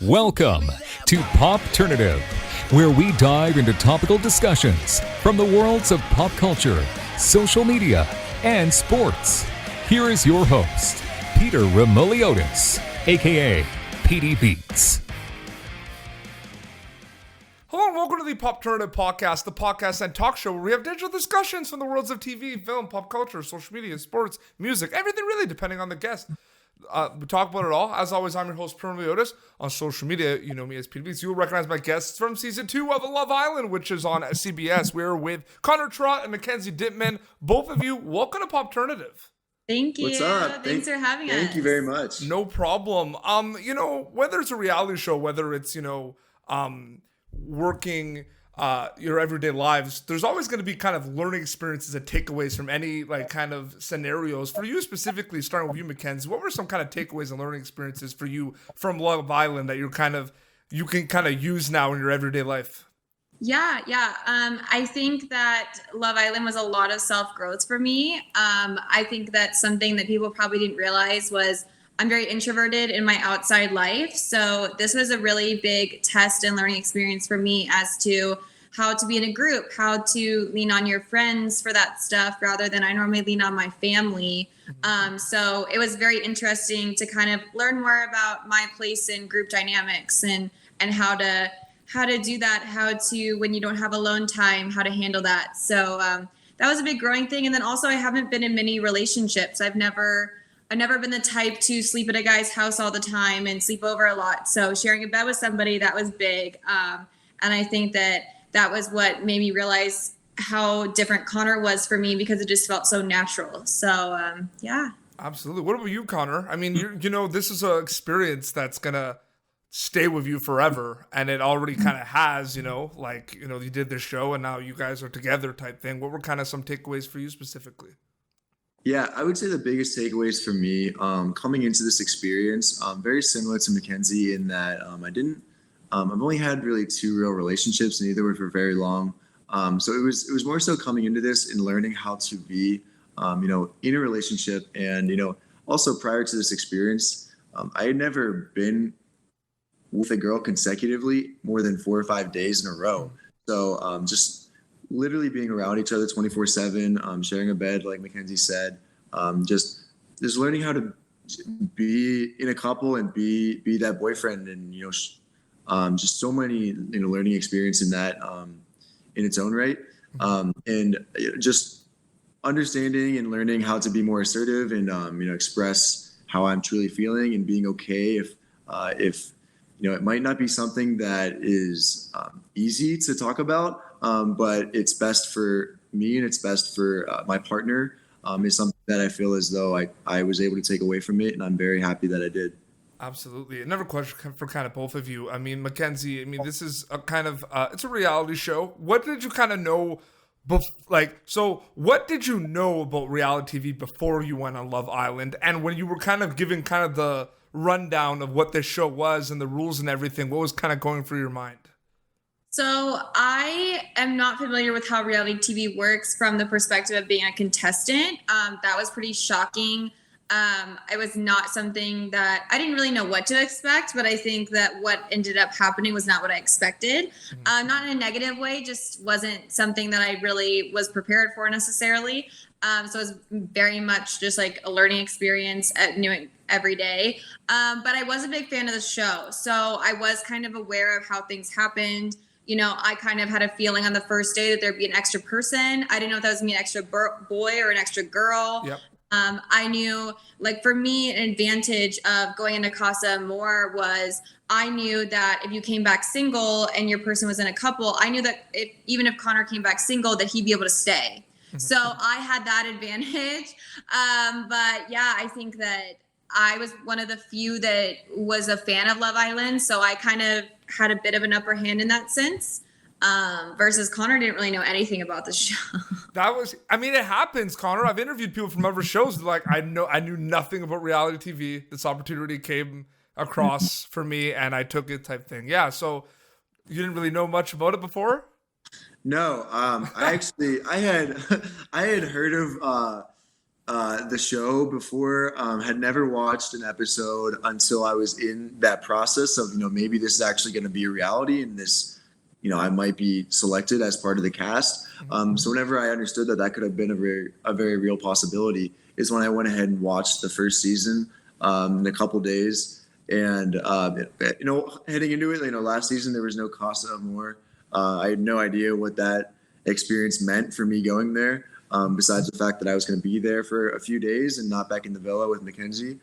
Welcome to Popternative, where we dive into topical discussions from the worlds of pop culture, social media, and sports. Here is your host, Peter Remoliotis, aka PD Beats. Hello and welcome to the Popternative podcast, the podcast and talk show where we have digital discussions from the worlds of TV, film, pop culture, social media, sports, music, everything really, depending on the guest. We talk about it all. As always, I'm your host, Peter Remoliotis. On social media, you know me as PD Beats. You will recognize my guests from season 2 of Love Island, which is on CBS. We're with Trott and Mackenzie Dipman. Both of you, welcome to Popternative. Thank you. What's up? Thanks for having us. Thank you very much. No problem. Whether it's a reality show, whether it's, working your everyday lives, there's always going to be kind of learning experiences and takeaways from any kind of scenarios. For you specifically, starting with you, Mackenzie, what were some kind of takeaways and learning experiences for you from Love Island that you can use now in your everyday life? Yeah. I think that Love Island was a lot of self-growth for me. I think that something that people probably didn't realize was I'm very introverted in my outside life. So this was a really big test and learning experience for me as to how to be in a group, how to lean on your friends for that stuff rather than I normally lean on my family. So it was very interesting to kind of learn more about my place in group dynamics and how to do that, how to, when you don't have alone time, how to handle that. So that was a big growing thing. And then also I haven't been in many relationships. I've never been the type to sleep at a guy's house all the time and sleep over a lot. So sharing a bed with somebody, that was big. And I think that was what made me realize how different Connor was for me because it just felt so natural. So, yeah. Absolutely. What about you, Connor? I mean, this is an experience that's going to stay with you forever. And it already kind of has, you did this show and now you guys are together type thing. What were kind of some takeaways for you specifically? Yeah, I would say the biggest takeaways for me coming into this experience, very similar to Mackenzie in that I've only had really 2 real relationships, and neither were for very long. So it was more so coming into this and learning how to be, in a relationship. And, also prior to this experience, I had never been with a girl consecutively more than 4 or 5 days in a row. So just literally being around each other 24/7, sharing a bed, like Mackenzie said, just learning how to be in a couple and be that boyfriend, and just so many learning experience in that in its own right, and just understanding and learning how to be more assertive and express how I'm truly feeling and being okay if it might not be something that is easy to talk about. But it's best for me and it's best for my partner, is something that I feel as though I was able to take away from it, and I'm very happy that I did. Absolutely. Another question for kind of both of you. I mean, Mackenzie, this is a kind of, it's a reality show. What did you kind of know, what did you know about reality TV before you went on Love Island? And when you were kind of giving kind of the rundown of what this show was and the rules and everything, what was kind of going through your mind? So I am not familiar with how reality TV works from the perspective of being a contestant. That was pretty shocking. It was not something that I didn't really know what to expect, but I think that what ended up happening was not what I expected. Not in a negative way, just wasn't something that I really was prepared for necessarily. So it was very much just like a learning experience at new every day. But I was a big fan of the show. So I was kind of aware of how things happened. I kind of had a feeling on the first day that there'd be an extra person. I didn't know if that was going to be an extra boy or an extra girl. Yep. I knew, for me, an advantage of going into Casa Amor was I knew that if you came back single and your person was in a couple, I knew that even if Connor came back single, that he'd be able to stay. So I had that advantage. But yeah, I think that I was one of the few that was a fan of Love Island. So I kind of had a bit of an upper hand in that sense. Versus Connor didn't really know anything about the show. It happens, Connor. I've interviewed people from other shows. I knew nothing about reality TV. This opportunity came across for me and I took it type thing. Yeah. So you didn't really know much about it before? No. I had heard of the show before, had never watched an episode until I was in that process of, maybe this is actually going to be a reality and this, I might be selected as part of the cast. So whenever I understood that that could have been a very real possibility is when I went ahead and watched the first season in a couple days. And, heading into it, last season, there was no Casa Amor. I had no idea what that experience meant for me going there. Besides the fact that I was going to be there for a few days and not back in the villa with Mackenzie.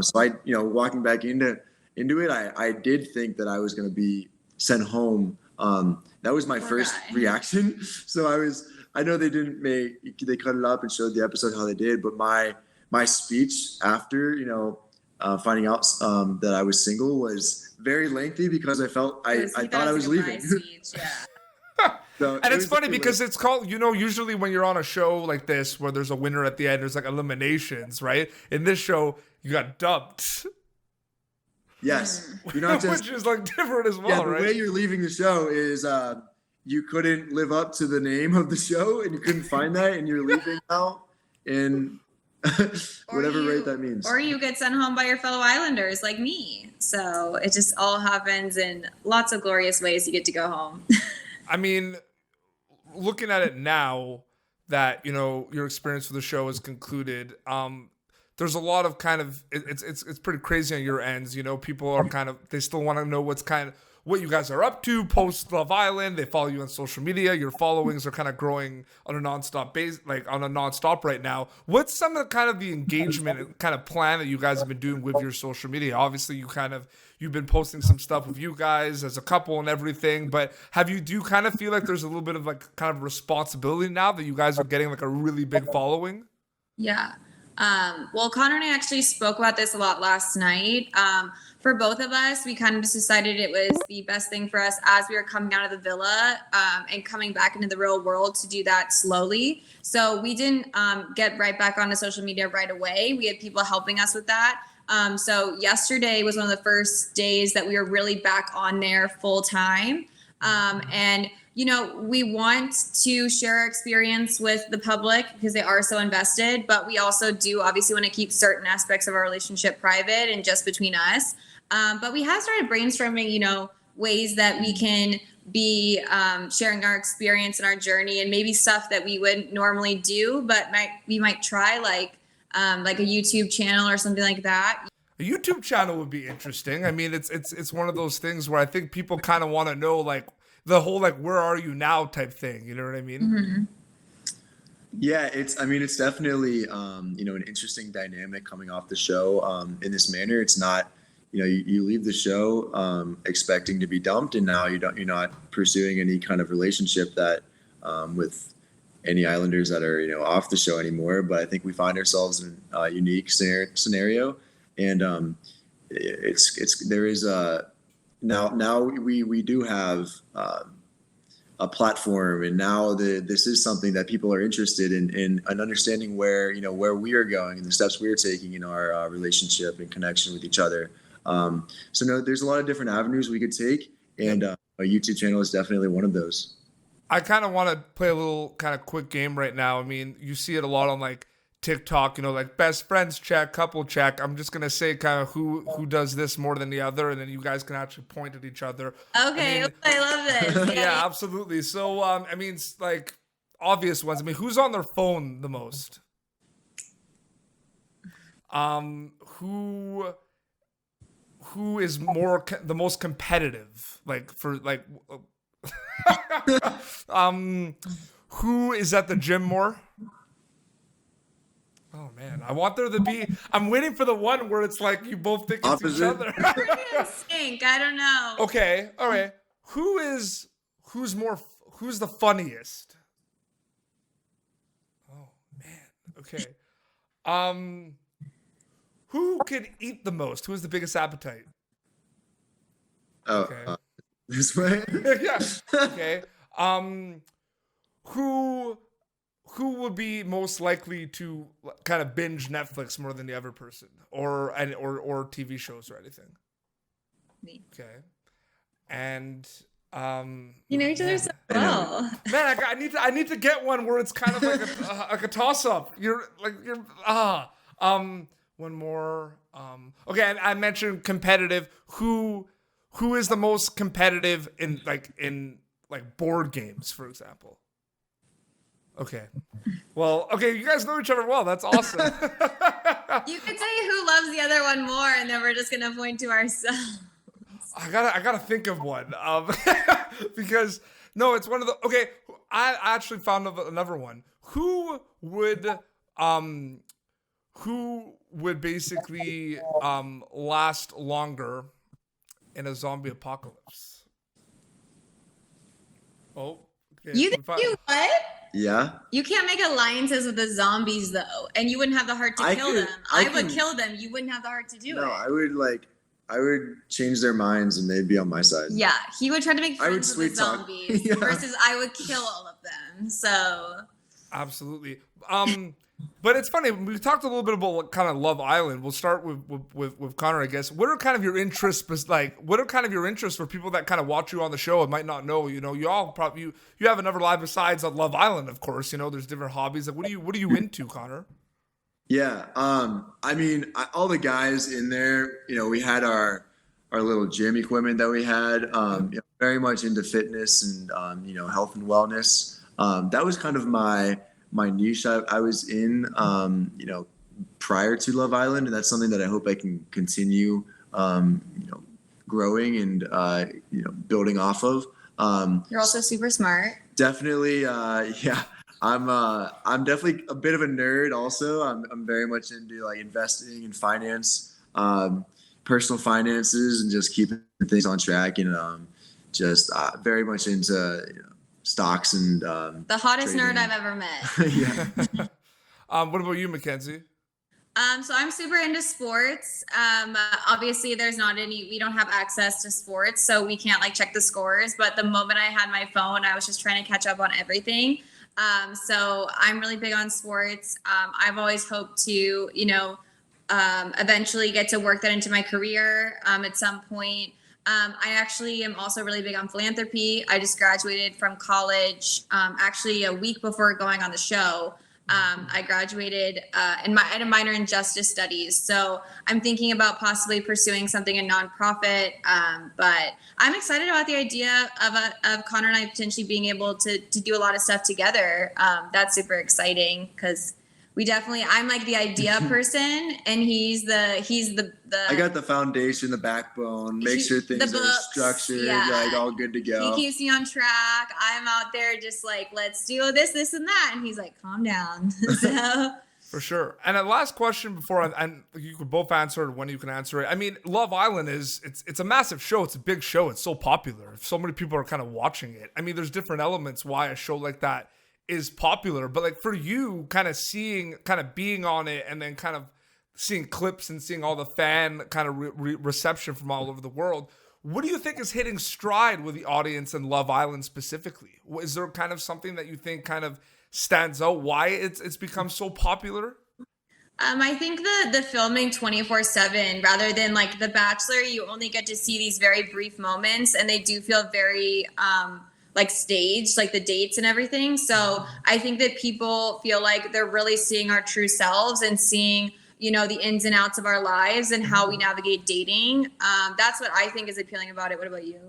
So I, walking back into it, I did think that I was going to be sent home. That was my first reaction. So I know they cut it up and showed the episode how they did, but my speech after, finding out that I was single was very lengthy because I thought I was leaving. So and it's funny because it's called, usually when you're on a show like this where there's a winner at the end, there's like eliminations, right? In this show, you got dumped. Yes. You're not just, which is like different as well, right? The way you're leaving the show is you couldn't live up to the name of the show and you couldn't find that and you're leaving now in whatever rate that means. Or you get sent home by your fellow Islanders like me. So it just all happens in lots of glorious ways. You get to go home. I mean, looking at it now that, your experience with the show is concluded, there's a lot of kind of, it's pretty crazy on your ends. People are kind of, they still want to know what you guys are up to post Love Island. They follow you on social media. Your followings are kind of growing on a nonstop base, right now. What's some of the kind of the engagement kind of plan that you guys have been doing with your social media? Obviously, you've been posting some stuff with you guys as a couple and everything, but do you kind of feel like there's a little bit of like kind of responsibility now that you guys are getting like a really big following? Yeah. Well, Connor and I actually spoke about this a lot last night. For both of us, we kind of just decided it was the best thing for us as we were coming out of the villa and coming back into the real world to do that slowly. So we didn't get right back onto social media right away. We had people helping us with that. So yesterday was one of the first days that we were really back on there full time. And we want to share our experience with the public because they are so invested, but we also do obviously want to keep certain aspects of our relationship private and just between us. But we have started brainstorming, ways that we can be sharing our experience and our journey and maybe stuff that we wouldn't normally do, but we might try like a YouTube channel or something like that. A YouTube channel would be interesting. I mean, it's one of those things where I think people kind of want to know like the whole like where are you now type thing. You know what I mean? Mm-hmm. Yeah, it's definitely an interesting dynamic coming off the show in this manner. It's not you leave the show expecting to be dumped, and now you're not pursuing any kind of relationship that with any Islanders that are off the show anymore. But I think we find ourselves in a unique scenario, and there is now we do have a platform, and now this is something that people are interested in understanding where we are going and the steps we're taking in our relationship and connection with each other. So no, there's a lot of different avenues we could take, and a YouTube channel is definitely one of those. I kind of want to play a little kind of quick game right now. I mean, you see it a lot on like TikTok, like best friends check, couple check. I'm just going to say kind of who does this more than the other, and then you guys can actually point at each other. Okay, I love this. Yeah, absolutely. So, I mean, like obvious ones. I mean, who's on their phone the most? Who is the most competitive? Like for like, who is at the gym more? Oh man, I want there to be. I'm waiting for the one where it's like you both think it's each other. We're in sync. I don't know. Okay, all right. Who's the funniest? Oh man. Okay. Who could eat the most? Who has the biggest appetite? Oh, okay. This way. Yeah. Okay. Who would be most likely to kind of binge Netflix more than the other person, or TV shows or anything? Me. Okay. And You know each other so well. Man, I need to get one where it's kind of like a toss up. One more. Okay, I mentioned competitive. Who is the most competitive in board games, for example? Okay. Well, okay, you guys know each other well. That's awesome. You could say who loves the other one more, and then we're just gonna point to ourselves. I gotta think of one. Because no, it's one of the. Okay, I actually found another one. Who would basically last longer in a zombie apocalypse? Oh, okay. You think you what? Yeah. You can't make alliances with the zombies though, and you wouldn't have the heart to kill them. I would kill them. You wouldn't have the heart to do it. No, I would change their minds and they'd be on my side. Yeah, he would try to make friends with the talk. zombies Yeah. versus I would kill all of them. So absolutely. But it's funny. We talked a little bit about kind of Love Island. We'll start with Connor, I guess. What are kind of your interests? What are kind of your interests for people that kind of watch you on the show and might not know? You know, you all probably you have another life besides on Love Island, of course. You know, there's different hobbies. Like, what are you into, Connor? Yeah. I mean, all the guys in there. You know, we had our little gym equipment that we had. You know, very much into fitness and you know, health and wellness. That was kind of my niche I was in, you know, prior to Love Island. And that's something that I hope I can continue, you know, growing and, you know, building off of. you're also super smart. Definitely. Yeah, I'm definitely a bit of a nerd also. I'm very much into like investing and finance, personal finances and just keeping things on track and, just, very much into, you know, stocks and The hottest trading. nerd I've ever met. Yeah. What about you, Mackenzie? So I'm super into sports. Obviously we don't have access to sports, so we can't like check the scores. But the moment I had my phone, I was just trying to catch up on everything. So I'm really big on sports. I've always hoped to, you know, eventually get to work that into my career at some point. I actually am also really big on philanthropy. I just graduated from college actually a week before going on the show. I graduated I had a minor in justice studies. So I'm thinking about possibly pursuing something in nonprofit. But I'm excited about the idea of Connor and I potentially being able to do a lot of stuff together. That's super exciting because I'm like the idea person and he's the I got the foundation, the backbone, make sure things are structured, like all good to go. He keeps me on track. I'm out there just like, let's do this, and that. And he's like, calm down. So For sure. And a last question before, and you could both answer it when you can answer it. I mean, Love Island it's a massive show. It's a big show. It's so popular. So many people are kind of watching it. I mean, there's different elements why a show like that is popular, but like for you kind of being on it and then kind of seeing clips and seeing all the fan kind of reception from all over the world, what do you think is hitting stride with the audience in Love Island specifically? Is there kind of something that you think kind of stands out why it's become so popular? I think the filming 24/7 rather than like The Bachelor, you only get to see these very brief moments and they do feel very like staged, like the dates and everything. So I think that people feel like they're really seeing our true selves and seeing, you know, the ins and outs of our lives and how we navigate dating. That's what I think is appealing about it. What about you?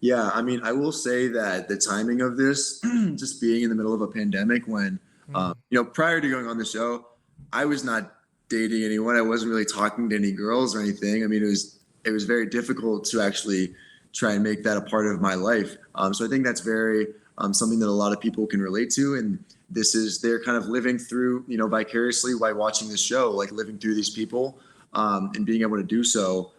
Yeah, I mean, I will say that the timing of this, just being in the middle of a pandemic when, you know, prior to going on the show, I was not dating anyone. I wasn't really talking to any girls or anything. I mean, it was very difficult to actually try and make that a part of my life. So I think that's very something that a lot of people can relate to. And they're kind of living through, you know, vicariously by watching this show, like living through these people and being able to do so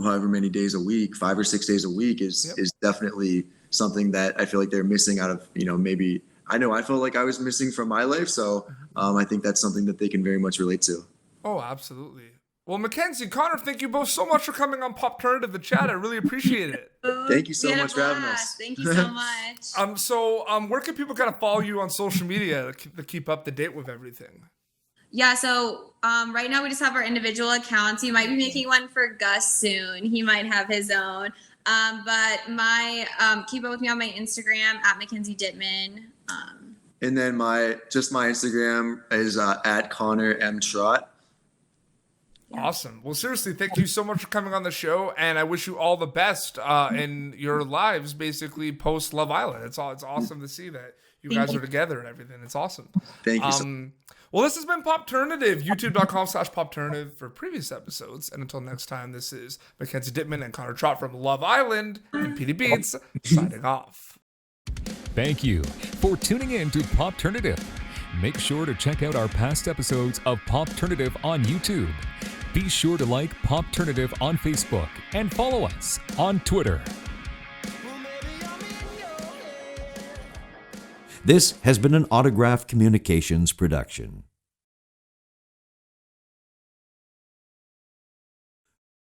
however many days a week, 5 or 6 days a week is definitely something that I feel like they're missing out of, you know, maybe I know I felt like I was missing from my life. So I think that's something that they can very much relate to. Oh, absolutely. Well, Mackenzie, Connor, thank you both so much for coming on Popternative, the chat. I really appreciate it. Thank you so much for having us. Thank you so much. So where can people kind of follow you on social media to keep up to date with everything? Yeah, so right now we just have our individual accounts. You might be making one for Gus soon. He might have his own. But my keep up with me on my Instagram at Mackenzie Dipman. And then my Instagram is at Connor M Trott. Awesome. Well, seriously, thank you so much for coming on the show, and I wish you all the best in your lives, basically post Love Island. It's awesome to see that you guys are together and everything. It's awesome. Thank you. Well, this has been Popternative, youtube.com/Popternative for previous episodes. And until next time, this is Mackenzie Dipman and Connor Trott from Love Island and PD Beats signing off. Thank you for tuning in to Popternative. Make sure to check out our past episodes of Popternative on YouTube. Be sure to like Popternative on Facebook and follow us on Twitter. This has been an Autograph Communications production.